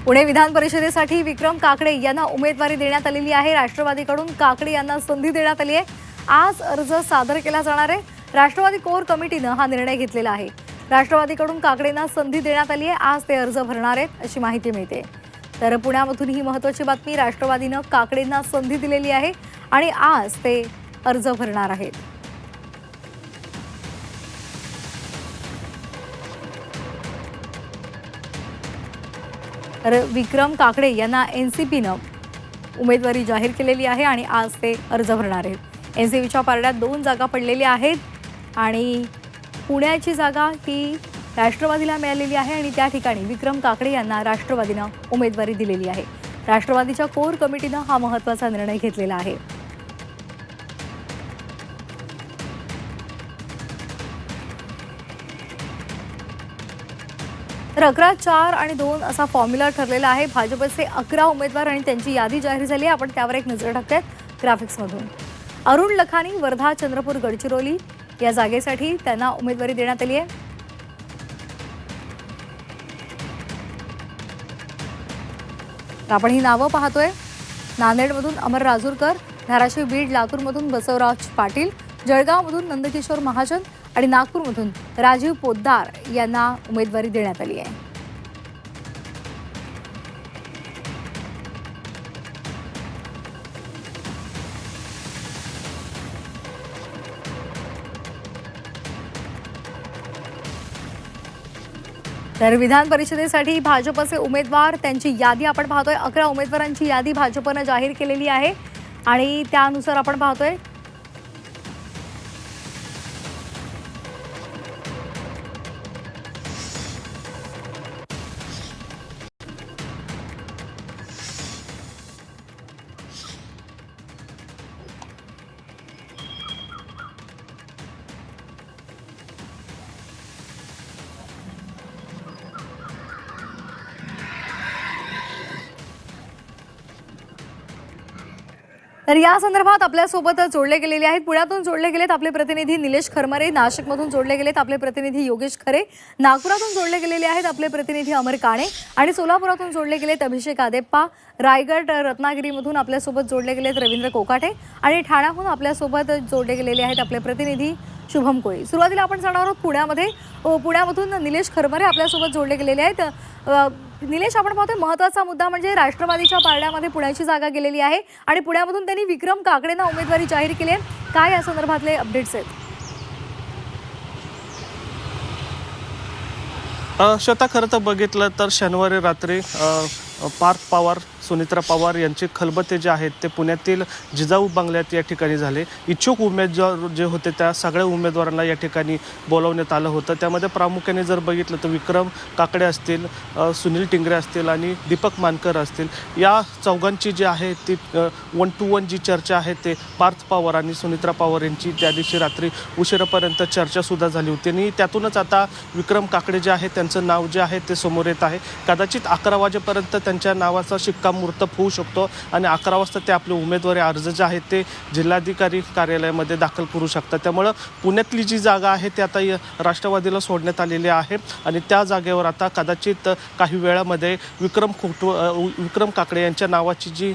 पुणे विधान परिषदेसाठी विक्रम काकडे यांना उमेदवारी देण्यात आलेली आहे। राष्ट्रवादीकडून काकडे यांना संधी देण्यात आली आहे। आज अर्ज सादर केला जाणार आहे। राष्ट्रवादी कोर कमिटीने हा निर्णय घेतलेला आहे। राष्ट्रवादीकडून काकडेंना संधी देण्यात आली आहे। आज ते अर्ज भरणार आहेत अशी माहिती मिळते। तर पुण्यामधून ही महत्त्वाची बातमी, राष्ट्रवादीने काकडेंना संधी दिलेली आहे आणि आज ते अर्ज भरणार आहेत। तर विक्रम काकडे यांना एनसीपीने उमेदवारी जाहीर केलेली आहे आणि आज ते अर्ज भरणार आहेत। एनसीपीच्या पारड्यात 2 जागा पडलेल्या आहेत आणि पुण्याची जागा ही राष्ट्रवादीला मिळालेली आहे आणि त्या ठिकाणी विक्रम काकडे यांना राष्ट्रवादीने उमेदवारी दिलेली आहे। राष्ट्रवादीच्या कोर कमिटीने हा महत्त्वाचा निर्णय घेतलेला आहे। तर 11, 4 आणि 2 असा फॉर्म्युला ठरलेला आहे। भाजपचे 11 उमेदवार आणि त्यांची यादी जाहीर झाली आहे। आपण त्यावर एक नजर टाकूयात ग्राफिक्समधून। अरुण लखानी वर्धा, चंद्रपूर, गडचिरोली या जागेसाठी त्यांना उमेदवारी देण्यात आली आहे। आपण ही नावं पाहतोय। नांदेडमधून अमर राजूरकर, धाराशिव, बीड, लातूरमधून बसवराज पाटील, जळगावमधून नंदकिशोर महाजन आणि नागपूरमधून राजीव पोद्दार यांना उमेदवारी देण्यात आली आहे। तर विधान परिषदेसाठी भाजपचे उमेदवार, त्यांची यादी आपण पाहतोय। 11 उमेदवारांची यादी भाजपने जाहीर केलेली आहे आणि त्यानुसार आपण पाहतोय तर या संदर्भात आपल्या सोबत जोडले गेलेले आहेत, पुण्यातून जोडले गेलेत आपले प्रतिनिधी निलेश खरमरे, नाशिकमधून जोडले गेलेत आपले प्रतिनिधी योगेश खरे, नागपुरातून जोडले गेलेले आहेत आपले प्रतिनिधी अमर काणे आणि सोलापुरातून जोडले गेलेत अभिषेक आदेप्पा, रायगड रत्नागिरीमधून आपल्या सोबत जोडले गेलेत रवींद्र कोकाटे आणि ठाण्याहून आपल्या सोबत जोडले गेलेले आहेत आपले प्रतिनिधी शुभम कोळी। सुरुवातीला आपण जाणार आहोत पुण्यामध्ये। पुण्यामधून निलेश खरमरे आपल्या सोबत जोडले गेलेले आहेत। निलेश, आपण पाहतोय महत्त्वाचा मुद्दा म्हणजे राष्ट्रवादीच्या पारड्यामध्ये पुण्याची जागा गेलेली आहे आणि पुण्यामधून त्यांनी विक्रम काकडेंना उमेदवारी जाहीर केली आहे। काय या संदर्भातले अपडेट्स आहेत? श्वेता, खरं तर बघितलं तर शनिवारी रात्री पार्थ पवार, सुनित्रा पवार यांचे खलबते जे आहेत ते पुण्यातील जिजाऊ बंगल्यात या ठिकाणी झाले। इच्छुक उमेदवार जे होते त्या सगळ्या उमेदवारांना या ठिकाणी बोलावण्यात आलं होतं। त्यामध्ये प्रामुख्याने जर बघितलं तर विक्रम काकडे असतील, सुनील टिंगरे असतील आणि दीपक मानकर असतील, या चौघांची जी आहे ती 1 to 1 जी चर्चा आहे ते पार्थ पवार आणि सुनित्रा पवार यांची त्या दिवशी रात्री उशिरापर्यंत चर्चासुद्धा झाली होती आणि त्यातूनच आता विक्रम काकडे जे आहे त्यांचं नाव जे आहे ते समोर येत आहे। कदाचित 11 वाजेपर्यंत त्यांच्या नावाचा शिक्कामोर्तब होऊ शकतो आणि 11 वाजता ते आपले उमेदवारी अर्ज जे आहेत ते जिल्हाधिकारी कार्यालयामध्ये दाखल करू शकतात। त्यामुळं पुण्यातली जी जागा आहे ती आता राष्ट्रवादीला सोडण्यात आलेली आहे आणि त्या जागेवर आता कदाचित काही वेळामध्ये विक्रम काकडे यांच्या नावाची जी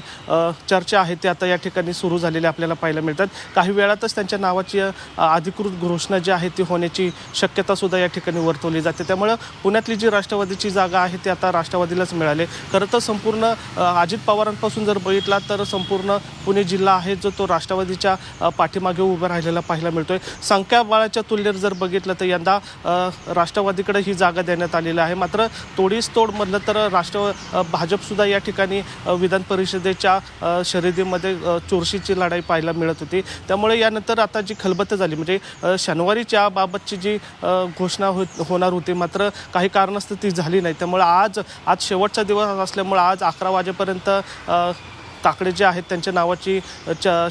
चर्चा आहे ती आता या ठिकाणी सुरू झालेली आपल्याला पाहायला मिळतात। काही वेळातच त्यांच्या नावाची अधिकृत घोषणा जी आहे ती होण्याची शक्यतासुद्धा या ठिकाणी वर्तवली जाते। त्यामुळं पुण्यातली जी राष्ट्रवादीची जागा आहे ती आता राष्ट्रवादीलाच मिळाली। खरं तर संपूर्ण अजित पवारांपासून जर बघितला तर संपूर्ण पुणे जिल्हा आहे जो तो राष्ट्रवादीच्या पाठीमागे उभा राहिलेला पाहायला मिळतोय। संख्याबळाच्या तुलनेत जर बघितलं तर यंदा राष्ट्रवादीकडे ही जागा देण्यात आलेली आहे। मात्र तोडीस-तोड म्हणलं तर भाजपसुद्धा या ठिकाणी विधान परिषदेच्या शर्यतीमध्ये चुरशीची लढाई पाहायला मिळत होती। त्यामुळे यानंतर आता जी खलबतं झाली म्हणजे शनिवारीच्या बाबतची जी घोषणा होणार होती मात्र काही कारणास्तव ती झाली नाही। त्यामुळे आज शेवटचा दिवस असल्यामुळे आज 11 वाजेपर्यंत काकडे जे आहेत त्यांच्या नावाची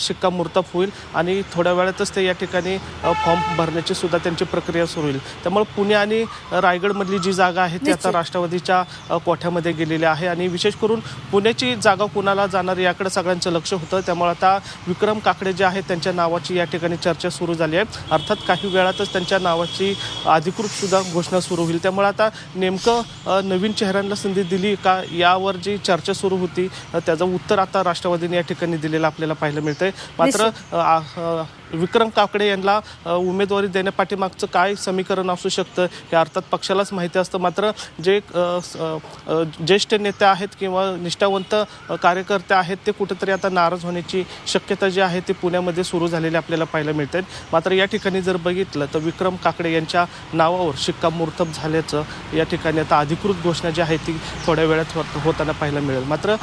शिक्कामोर्तब होईल आणि थोड्या वेळातच ते या ठिकाणी फॉर्म भरण्याची सुद्धा त्यांची प्रक्रिया सुरू होईल. त्यामुळे पुणे आणि रायगडमधली जी जागा आहे ती आता राष्ट्रवादीच्या कोठ्यामध्ये गेलेली आहे आणि विशेष करून पुण्याची जागा कुणाला जाणार याकडे सगळ्यांचं लक्ष होतं. त्यामुळे आता विक्रम काकडे जे आहेत त्यांच्या नावाची या ठिकाणी चर्चा सुरू झाली आहे. अर्थात काही वेळातच त्यांच्या नावाची अधिकृत सुद्धा घोषणा सुरू होईल. त्यामुळे आता नेमकं नवीन चेहऱ्यांना संधी दिली का यावर जी चर्चा सुरू होती त्याचं उत्तर आता राष्ट्रवादीने या ठिकाणी दिलेलं आपल्याला पाहायला मिळतंय. मात्र विक्रम काकडे यांना उमेदवारी देण्यापाठीमागचं काय समीकरण असू शकतं हे अर्थात पक्षालाच माहिती असतं. मात्र जे ज्येष्ठ नेते आहेत किंवा निष्ठावंत कार्यकर्ते आहेत ते कुठेतरी आता नाराज होण्याची शक्यता जी आहे ती पुण्यामध्ये सुरू झालेली आपल्याला पाहायला मिळते. मात्र या ठिकाणी जर बघितलं तर विक्रम काकडे यांच्या नावावर शिक्कामोर्तब झाल्याचं या ठिकाणी आता अधिकृत घोषणा जी आहे ती थोड्या वेळात होताना पाहायला मिळेल. मात्र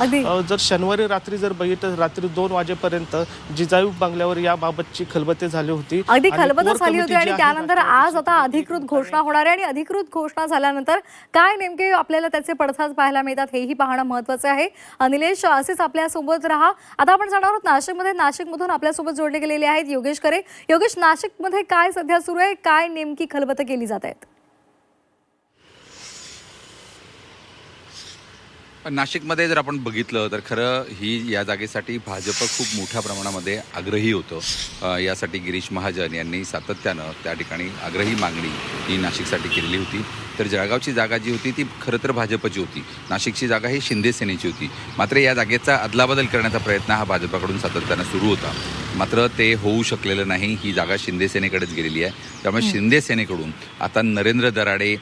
जर शनिवारी रात्री जर बघितलं रात्री 2 वाजेपर्यंत जिजाऊ बंगल्यावर याबाबतची खलबते झाली होती. अगदी खलबत झाली होती आणि त्यानंतर आज आता अधिकृत घोषणा होणार आहे आणि अधिकृत घोषणा झाल्यानंतर काय नेमके आपल्याला त्याचे पडसाद पाहायला मिळतात हेही पाहणं महत्त्वाचं आहे. निलेश, असेच आपल्यासोबत राहा. आता आपण जाणार आहोत नाशिकमधून आपल्यासोबत जोडले गेलेले आहेत योगेश खरे. योगेश, नाशिकमध्ये काय सध्या सुरू आहे, काय नेमकी खलबत केली जात आहेत? नाशिकमध्ये जर आपण बघितलं तर खरं ही या जागेसाठी भाजप खूप मोठ्या प्रमाणामध्ये आग्रही होतं. यासाठी गिरीश महाजन यांनी सातत्यानं त्या ठिकाणी आग्रही मागणी ही नाशिकसाठी केलेली होती. तर जळगावची जागा जी होती ती खरं तर भाजपची होती, नाशिकची जागा ही शिंदे सेनेची होती. मात्र या जागेचा अदलाबदल करण्याचा प्रयत्न हा भाजपकडून सातत्यानं सुरू होता. मात्र ते होऊ शकलेलं नाही. ही जागा शिंदे सेनेकडेच गेलेली आहे. त्यामुळे शिंदे सेनेकडून आता नरेंद्र दराडे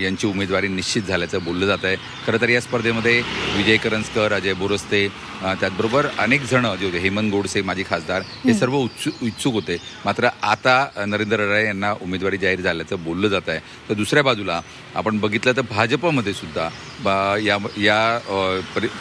यांची उमेदवारी निश्चित झाल्याचं बोललं जात आहे. खरं तर या स्पर्धेमध्ये विजय करंजकर, अजय बोरस्ते, त्याचबरोबर अनेक जण जे होते, हेमंत गोडसे माजी खासदार, हे सर्व इच्छुक होते. मात्र आता नरेंद्र दराडे यांना उमेदवारी जाहीर झाल्याचं बोललं जात आहे. तर दुसऱ्या बाजूला आपण बघितलं तर भाजपमध्ये सुद्धा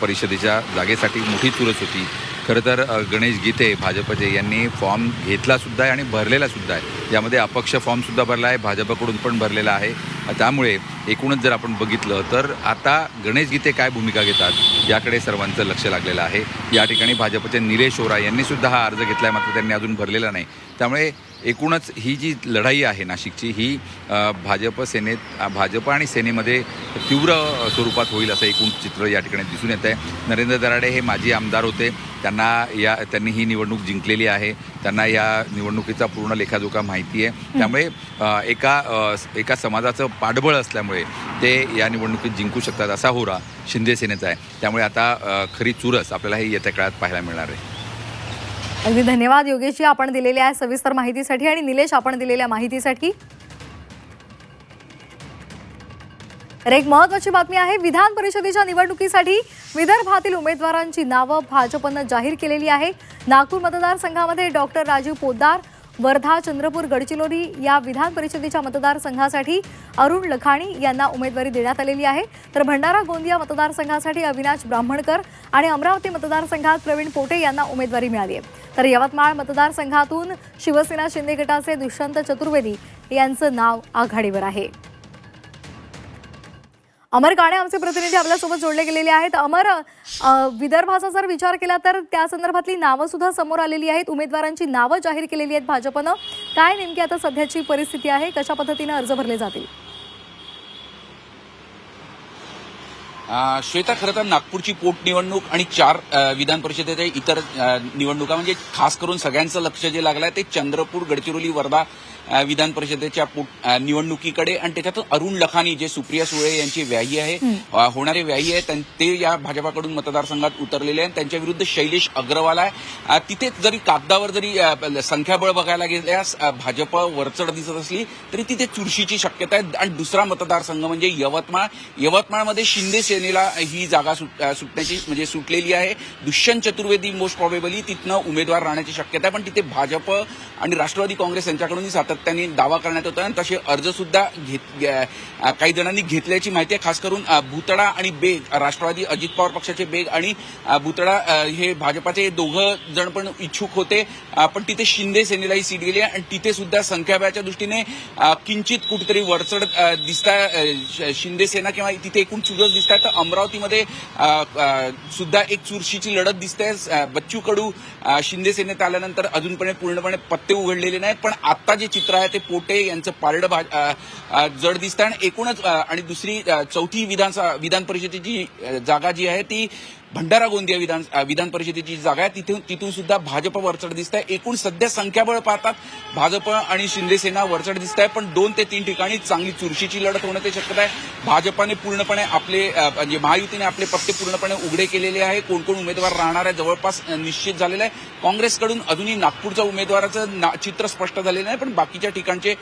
परिषदेच्या जागेसाठी मोठी चुरस होती. खरं तर गणेश गीते भाजपचे यांनी फॉर्म घेतला सुद्धा आहे आणि भरलेला सुद्धा आहे. यामध्ये अपक्ष फॉर्म सुद्धा भरला आहे, भाजपकडून पण भरलेला आहे. त्यामुळे एकूणच जर आपण बघितलं तर आता गणेश गीते काय भूमिका घेतात याकडे सर्वांचं लक्ष लागलेलं आहे. या ठिकाणी भाजपचे निलेश ओरा यांनी सुद्धा हा अर्ज घेतला आहे, मात्र त्यांनी अजून भरलेला नाही. त्यामुळे एकूणच ही जी लढाई आहे नाशिकची ही भाजप आणि सेनेमध्ये तीव्र स्वरूपात होईल असं एकूण चित्र या ठिकाणी दिसून येत आहे. नरेंद्र दराडे हे माजी आमदार होते, त्यांनी ही निवडणूक जिंकलेली आहे, त्यांना या निवडणुकीचा पूर्ण लेखाजोखा माहिती आहे. त्यामुळे एका समाजाचं पाठबळ असल्यामुळे ते या निवडणुकीत जिंकू शकतात असा होरा शिंदे सेनेचा आहे. त्यामुळे आता खरी चुरस आपल्याला हे येत्या काळात पाहायला मिळणार आहे. अगदी धन्यवाद योगेशजी, आपण दिलेल्या सविस्तर माहितीसाठी आणि निलेश आपण दिलेल्या माहितीसाठी. तर एक महत्त्वाची बातमी आहे, विधान परिषदेच्या निवडणुकीसाठी विदर्भातील उमेदवारांची नावं भाजपनं जाहीर केलेली आहे. नागपूर मतदारसंघामध्ये डॉक्टर राजीव पोद्दार, वर्धा, चंद्रपूर, गडचिरोली या विधान परिषदेच्या मतदारसंघासाठी अरुण लखाणी यांना उमेदवारी देण्यात आलेली आहे. तर भंडारा गोंदिया मतदारसंघासाठी अविनाश ब्राह्मणकर आणि अमरावती मतदारसंघात प्रवीण पोटे यांना उमेदवारी मिळाली आहे. तर यवतमाळ मतदारसंघातून शिवसेना शिंदे गटाचे दुष्यंत चतुर्वेदी यांचं नाव आघाडीवर आहे. अमर काणे आमचे प्रतिनिधी आपल्यासोबत जोडले गेलेले आहेत. अमर, विदर्भाचा जर विचार केला तर त्या संदर्भातली नावं सुद्धा समोर आलेली आहेत, उमेदवारांची नावं जाहीर केलेली आहेत भाजपनं. काय नेमकी आता सध्याची परिस्थिती आहे, कशा पद्धतीने अर्ज भरले जातील? श्वेता, खरं तर नागपूरची पोटनिवडणूक आणि 4 विधान परिषदेच्या इतर निवडणुका म्हणजे खास करून सगळ्यांचं लक्ष जे लागलंय ते चंद्रपूर, गडचिरोली, वर्धा विधान परिषदेच्या निवडणुकीकडे. आणि त्याच्यातून अरुण लखानी जे सुप्रिया सुळे यांची व्याही आहे, होणारे व्याही आहे, ते या भाजपाकडून मतदारसंघात उतरलेले आहेत. त्यांच्या विरुद्ध शैलेश अग्रवाल आहे. तिथे जरी कागदावर जरी संख्याबळ बघायला गेल्यास भाजप वरचढ दिसत असली तरी तिथे चुरशीची शक्यता आहे. आणि दुसरा मतदारसंघ म्हणजे यवतमाळमध्ये शिंदे सेनेला ही जागा सुटण्याची म्हणजे सुटलेली आहे. दुष्यंत चतुर्वेदी मोस्ट प्रॉबेबली तिथनं उमेदवार राहण्याची शक्यता आहे, पण तिथे भाजप आणि राष्ट्रवादी काँग्रेस यांच्याकडून सातत्याने दावा करण्यात होता आणि तसे अर्ज सुद्धा काही जणांनी घेतल्याची माहिती आहे. खास करून भुतडा आणि बेग, राष्ट्रवादी अजित पवार पक्षाचे बेग आणि भुतडा हे भाजपाचे दोघं जण पण इच्छुक होते, पण तिथे शिंदे सेनेलाही सीट गेली आणि तिथे सुद्धा संख्याबळाच्या दृष्टीने किंचित कुठेतरी वरचढ दिसताय शिंदे सेना किंवा तिथे एकूण चुरस दिसत आहे. तर अमरावतीमध्ये सुद्धा एक चुरशीची लढत दिसते. बच्चू कडू शिंदे सेनेत आल्यानंतर अजूनपणे पूर्णपणे पत्ते उघडलेले नाहीत, पण आता जे चित्र आहे ते पोटे यांचं पारडं जड दिसतं आणि एकूणच आणि दुसरी चौथी विधान परिषदेची जागा जी आहे ती भंडारा गोंदिया विधान परिषदेची जागा आहे, तिथून सुद्धा भाजप वरचढ दिसत आहे. एकूण सध्या संख्याबळ पाहतात भाजप आणि शिंदे सेना वरचढ दिसत आहे, पण 2 ते 3 ठिकाणी चांगली चुरशीची लढत होण्याची शक्यता आहे. भाजपाने पूर्णपणे आपले म्हणजे महायुतीने आपले पत्ते पूर्णपणे उघडे केलेले आहे. कोण कोण उमेदवार राहणार आहे जवळपास निश्चित झालेलं आहे. काँग्रेसकडून अजूनही नागपूरच्या उमेदवाराचं चित्र स्पष्ट झालेलं नाही, पण बाकीच्या ठिकाणचे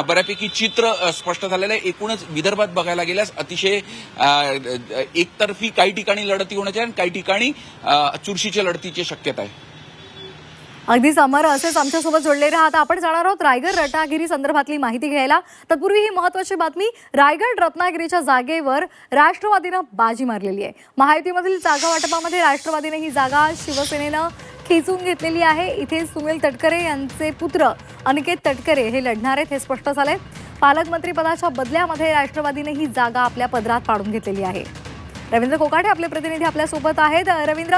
बऱ्यापैकी चित्र स्पष्ट झालेलं आहे. एकूणच विदर्भात बघायला गेल्यास अतिशय एकतर्फी काही ठिकाणी लढती होण्याच्या काही ठिकाणी चुरशीच्या लढतीची शक्यता आहे. अगदीच अमर, असेच आमच्यासोबत जोडले राहा. आता आपण जाणार आहोत रायगड रत्नागिरी संदर्भातली माहिती घ्यायला. तत्पूर्वी ही महत्वाची बातमी, रायगड रत्नागिरीच्या जागेवर राष्ट्रवादीनं बाजी मारलेली आहे. महायुतीमधील जागा वाटपामध्ये राष्ट्रवादीने ही जागा शिवसेनेनं खेचून घेतलेली आहे. इथे सुनील तटकरे यांचे पुत्र अनिकेत तटकरे हे लढणार आहेत हे स्पष्ट झालंय. पालकमंत्रीपदाच्या बदल्यामध्ये राष्ट्रवादीने ही जागा आपल्या पदरात पाडून घेतलेली आहे. रवींद्र कोकाटे आपले प्रतिनिधी आपल्यासोबत आहेत. रवींद्र,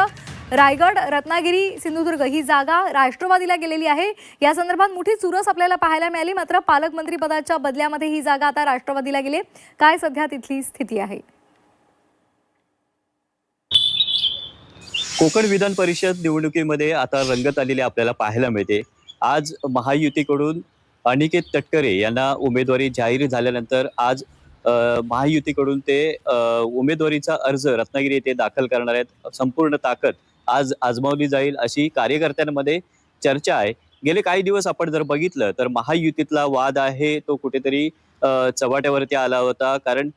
रायगड रत्नागिरी सिंधुदुर्ग ही जागा राष्ट्रवादीला गेलेली आहे, या संदर्भात मोठी चुरस आपल्याला पाहायला मिळाली, मात्र पालकमंत्रीपदाच्या बदल्यामध्ये ही जागा आता राष्ट्रवादीला गेली. काय सध्या तिथली स्थिती आहे? कोकण विधान परिषद निवडणुकीमध्ये आता रंगत आलेली आपल्याला पाहायला मिळते. आज महायुतीकडून अनिकेत तटकरे यांना उमेदवारी जाहीर झाल्यानंतर आज महायुतीकडून ते उमेदवारीचा अर्ज रत्नागिरी येथे दाखल करणार आहेत. संपूर्ण ताकद आज आजमावली जाईल अशी कार्यकर्त्यांमध्ये चर्चा आहे. गेले काही दिवस आपण जर बघितलं तर महायुतीतला वाद आहे तो कुठेतरी चव्हाट्यावरती आला होता, कारण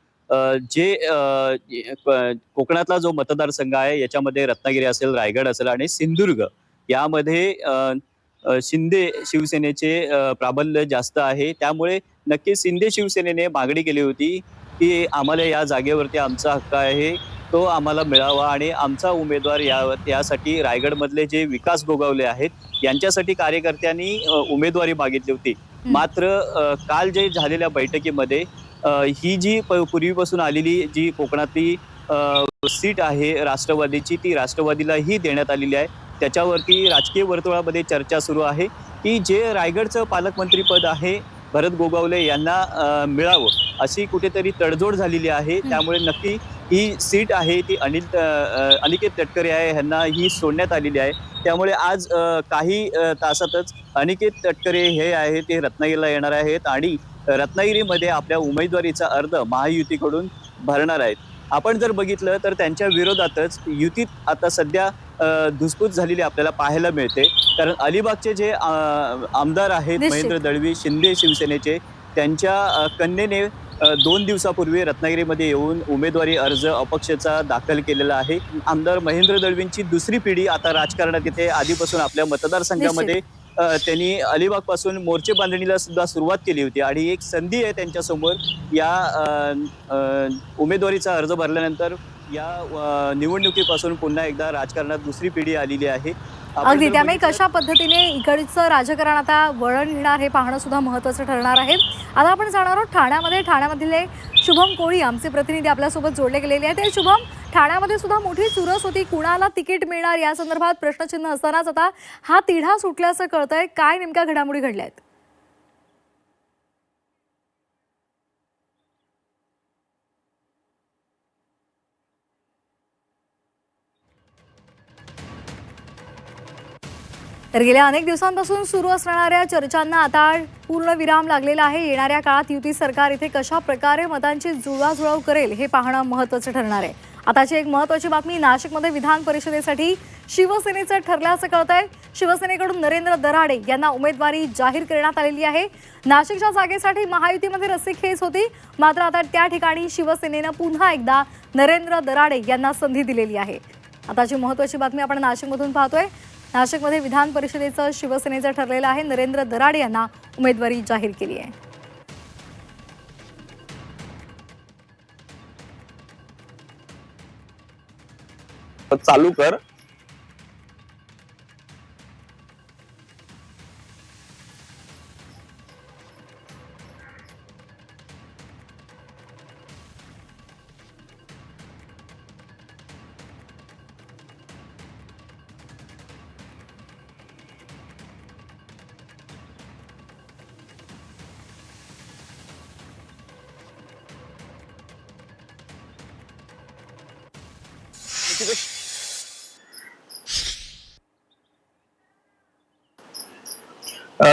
जे कोकणातला जो मतदारसंघ आहे याच्यामध्ये रत्नागिरी असेल, रायगड असेल आणि सिंधुदुर्ग यामध्ये शिंदे शिवसेनेचे प्राबल्य जास्त आहे. त्यामुळे नक्कीच शिंदे शिवसेनेने मागणी केली होती की आम्हाला या जागेवरती आमचा हक्क आहे तो आम्हाला मिळावा आणि आमचा उमेदवार यासाठी रायगडमधले जे विकास गोगावले आहेत यांच्यासाठी कार्यकर्त्यांनी उमेदवारी मागितली होती. मात्र काल जे झालेल्या बैठकीमध्ये ही जी पूर्वीपासून आलेली जी कोकणातली सीट आहे राष्ट्रवादीची ती राष्ट्रवादीलाही देण्यात आलेली आहे. त्याच्यावरती राजकीय वर्तुळामध्ये चर्चा सुरू आहे की जे रायगडचं पालकमंत्रीपद आहे भरत गोगावले यांना मिळावं अशी कुठेतरी तडजोड झालेली आहे. त्यामुळे नक्की ही सीट आहे ती अनिकेत तटकरे आहे यांना ही सोडण्यात आलेली आहे. त्यामुळे आज काही तासातच अनिकेत तटकरे हे आहे ते रत्नागिरीला येणार आहेत आणि रत्नागिरीमध्ये आपल्या उमेदवारीचा अर्ज महायुतीकडून भरणार आहेत. आपण जर बघितलं तर त्यांच्या विरोधातच युतीत आता सध्या धुसफूस झालेली आपल्याला पाहायला मिळते. कारण अलिबागचे जे आमदार आहेत महेंद्र दळवी शिंदे शिवसेनेचे, त्यांच्या कन्येने 2 दिवसापूर्वी रत्नागिरीमध्ये येऊन उमेदवारी अर्ज अपक्षाचा दाखल केलेला आहे. आमदार महेंद्र दळवींची दुसरी पिढी आता राजकारणात येते. आधीपासून आपल्या मतदारसंघामध्ये त्यांनी अलिबाग पासून मोर्चे बांधणीला सुद्धा सुरुवात केली होती आणि एक संधी आहे त्यांच्यासमोर या उमेदवारीचा अर्ज भरल्यानंतर या निवडणुकीपासून पुन्हा एकदा राजकारणात दुसरी पिढी आलेली आहे. अगदी, त्यामुळे कशा पद्धतीने इकडचं राजकारण आता वळण घेणार हे पाहणं सुद्धा महत्त्वाचं ठरणार आहे. आता आपण जाणार आहोत ठाण्यामधले शुभम कोळी आमचे प्रतिनिधी आपल्यासोबत जोडले गेलेले आहेत. ते शुभम, ठाण्यामध्ये सुद्धा मोठी चुरस होती, कुणाला तिकीट मिळणार या संदर्भात प्रश्नचिन्ह असतानाच आता हा तिढा सुटल्याचं कळतंय. काय नेमक्या घडामोडी घडल्या आहेत? तर गेल्या अनेक दिवसांपासून सुरू असणाऱ्या चर्चांना आता पूर्ण विराम लागलेला आहे. येणाऱ्या काळात युती सरकार इथे कशा प्रकारे मतांची जुळवाजुळव करेल हे पाहणं महत्त्वाचं ठरणार आहे. आताची एक महत्त्वाची बातमी, नाशिकमध्ये विधान परिषदेसाठी शिवसेनेचं ठरल्याचं कळतंय. शिवसेनेकडून नरेंद्र दराडे यांना उमेदवारी जाहीर करण्यात आलेली आहे. नाशिकच्या जागेसाठी महायुतीमध्ये रस्सीखेच होती, मात्र आता त्या ठिकाणी शिवसेनेनं पुन्हा एकदा नरेंद्र दराडे यांना संधी दिलेली आहे. आताची महत्त्वाची बातमी आपण नाशिकमधून पाहतोय. नाशिकमध्ये विधान परिषदेचं शिवसेनेचं ठरलेलं आहे. नरेंद्र दराडे यांना उमेदवारी जाहीर केली आहे. चालू कर.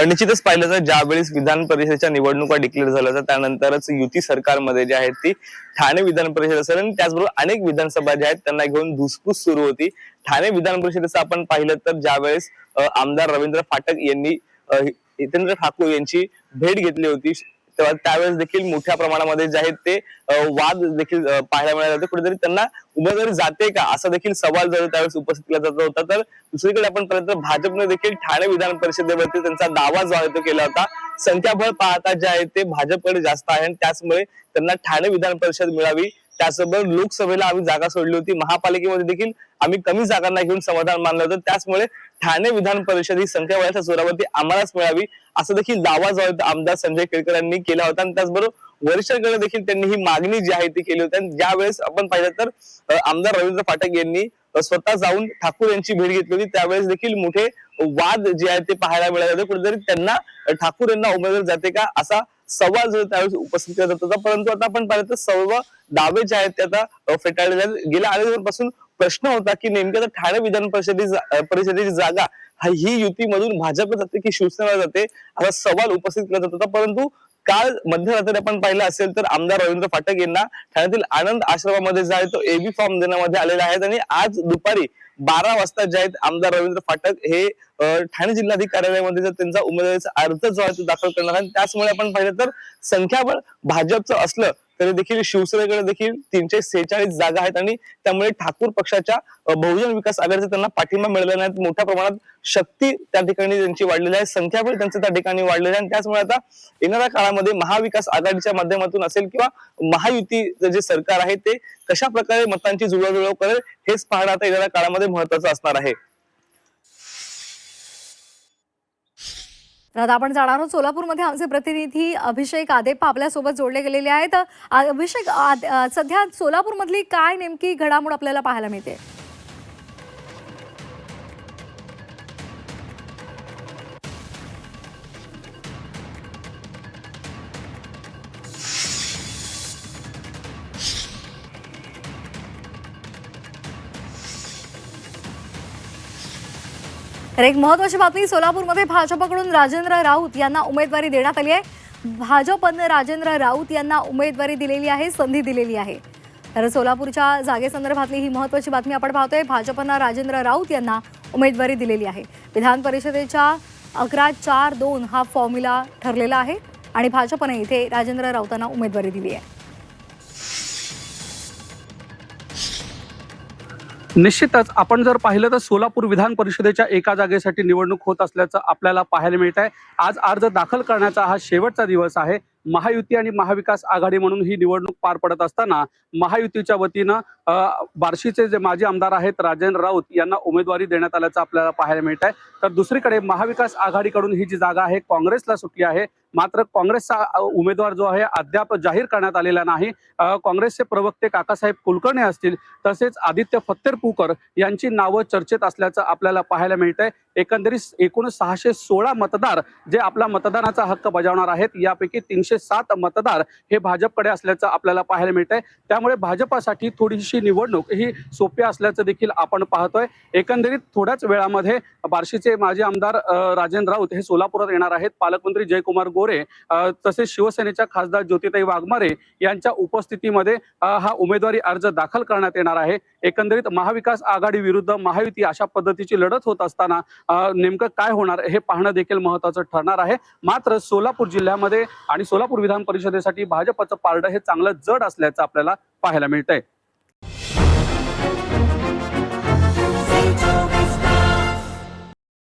निश्चितच पाहिलं तर ज्यावेळेस विधान परिषदेच्या निवडणुका डिक्लेअर झाल्या तर त्यानंतरच युती सरकारमध्ये जे आहेत ती ठाणे विधान परिषद असेल आणि त्याचबरोबर अनेक विधानसभा ज्या आहेत त्यांना घेऊन धुसफूस सुरू होती. ठाणे विधान परिषदेचं आपण पाहिलं तर ज्यावेळेस आमदार रवींद्र फाटक यांनी हितेंद्र ठाकूर यांची भेट घेतली होती तेव्हा त्यावेळेस देखील मोठ्या प्रमाणामध्ये जे आहेत ते वाद देखील पाहायला मिळाले होते. कुठेतरी त्यांना उमेदवारी जाते का असा देखील सवाल जर त्यावेळेस उपस्थित केला जात होता. तर दुसरीकडे आपण पाहिलं तर भाजपने देखील ठाणे विधान परिषदेवरती त्यांचा दावा जो आहे तो केला होता. संख्याबळ पाहता जे आहे ते भाजपकडे जास्त आहे आणि त्याचमुळे त्यांना ठाणे विधान परिषद मिळावी. त्याचबरोबर लोकसभेला आम्ही जागा सोडली होती, महापालिकेमध्ये देखील आम्ही कमी जागांना घेऊन समाधान मानलं होतं, त्याचमुळे ठाणे विधान परिषद ही संख्याबळाच्या जोरावरती आम्हालाच मिळावी असा देखील दावा जो आहे आमदार संजय केळकर यांनी केला होता. आणि त्याचबरोबर वरिष्ठांकडे देखील त्यांनी ही मागणी जी आहे ती केली होती. आणि ज्यावेळेस आपण पाहिलं तर आमदार रवींद्र फाटक यांनी स्वतः जाऊन ठाकूर यांची भेट घेतली होती त्यावेळेस देखील मोठे वाद जे आहेत ते पाहायला मिळाले होते. कुठेतरी त्यांना ठाकूर यांना उमेदवारी जाते का असा सवाल जो त्यावेळेस उपस्थित केला जात होता. परंतु आता आपण पाहिलं तर सर्व दावे जे आहेत ते आता फेटाळले आहेत. गेल्या अनेक दिवसांपासून प्रश्न होता की नेमक्या ठाणे विधान परिषदेची जागा ही युतीमधून भाजपला जाते की शिवसेनेला जाते असा सवाल उपस्थित केला जात होता. परंतु काल मध्यरात्री आपण पाहिलं असेल तर आमदार रवींद्र फाटक यांना ठाण्यातील आनंद आश्रमामध्ये जे आहे तो एबी फॉर्म देण्यामध्ये आलेला आहे. आणि आज दुपारी 12 वाजता जे आहेत आमदार रवींद्र फाटक हे ठाणे जिल्हाधिकारी कार्यालयामध्ये जर त्यांचा उमेदवारीचा अर्ज जो आहे तो दाखल करणार आहे. त्याचमुळे आपण पाहिलं तर संख्याबळ भाजपचं असलं तरी देखील शिवसेनेकडे देखील 346 जागा आहेत आणि त्यामुळे ठाकूर पक्षाच्या बहुजन विकास आघाडीचा त्यांना पाठिंबा मिळाला नाही. मोठ्या प्रमाणात शक्ती त्या ठिकाणी त्यांची वाढलेली आहे, संख्याबळ त्यांचं त्या ठिकाणी वाढलेलं आहे. आणि त्याचमुळे आता येणाऱ्या काळामध्ये महाविकास आघाडीच्या माध्यमातून असेल किंवा महायुतीचं जे सरकार आहे ते कशा प्रकारे मतांची जुळवाजुळव करेल हेच पाहणं आता येणाऱ्या काळामध्ये महत्वाचं असणार आहे. तर आता आपण जाणार आहोत सोलापूरमध्ये आमचे प्रतिनिधी अभिषेक आदेप्पा आपल्यासोबत जोडले गेलेले आहेत. अभिषेक, सध्या सोलापूरमधली काय नेमकी घडामोड आपल्याला पाहायला मिळते? तर एक महत्त्वाची बातमी, सोलापूरमध्ये भाजपकडून राजेंद्र राऊत यांना उमेदवारी देण्यात आली आहे. भाजपनं राजेंद्र राऊत यांना उमेदवारी दिलेली आहे, संधी दिलेली आहे. तर सोलापूरच्या जागेसंदर्भातली ही महत्त्वाची बातमी आपण पाहतोय. भाजपनं राजेंद्र राऊत यांना उमेदवारी दिलेली आहे. विधान परिषदेच्या 11-4-2 हा फॉर्म्युला ठरलेला आहे आणि भाजपनं इथे राजेंद्र राऊतांना उमेदवारी दिली आहे. निश्चितच आपण जर पाहिलं तर सोलापूर विधान परिषदेच्या एका जागेसाठी निवडणूक होत असल्याचं आपल्याला पाहायला मिळत आहे. आज अर्ज दाखल करण्याचा हा शेवटचा दिवस आहे. महायुती आणि महाविकास आघाडी म्हणून ही निवडणूक पार पडत असताना महायुतीच्या वतीनं बार्शीचे जे माजी आमदार आहेत राजेंद्र राऊत यांना उमेदवारी देण्यात आल्याचं आपल्याला पाहायला मिळत आहे. तर दुसरीकडे महाविकास आघाडीकडून ही जी जागा आहे काँग्रेसला सुटली आहे. मात्र काँग्रेसचा उमेदवार जो आहे अद्याप जाहीर करण्यात आलेला नाही. काँग्रेसचे प्रवक्ते काकासाहेब कुलकर्णी असतील तसेच आदित्य फत्तेरपूकर यांची नावं चर्चेत असल्याचं आपल्याला पाहायला मिळत आहे. एकंदरीत एकूण 616 मतदार जे आपला मतदानाचा हक्क बजावणार आहेत यापैकी 307 मतदार हे भाजपकडे असल्याचं आपल्याला पाहायला मिळत आहे. त्यामुळे भाजपासाठी थोडीशी निवडणूक ही सोपी असल्याचं देखील आपण पाहतोय. एकंदरीत थोड्याच वेळामध्ये बार्शीचे माजी आमदार राजेंद्र राऊत हे सोलापुरात येणार आहेत. पालकमंत्री जयकुमार गोरे तसेच शिवसेनेच्या खासदार ज्योतिताई वाघमारे यांच्या उपस्थितीमध्ये हा उमेदवारी अर्ज दाखल करण्यात येणार आहे. एकंदरीत महाविकास आघाडी विरुद्ध महायुती अशा पद्धतीची लढत होत असताना नेमकं काय होणार हे पाहणं देखील महत्त्वाचं ठरणार आहे. मात्र सोलापूर जिल्ह्यामध्ये आणि सोलापूर विधान परिषदेसाठी भाजपचं पारडं हे चांगलं जड असल्याचं आपल्याला पाहायला मिळतंय.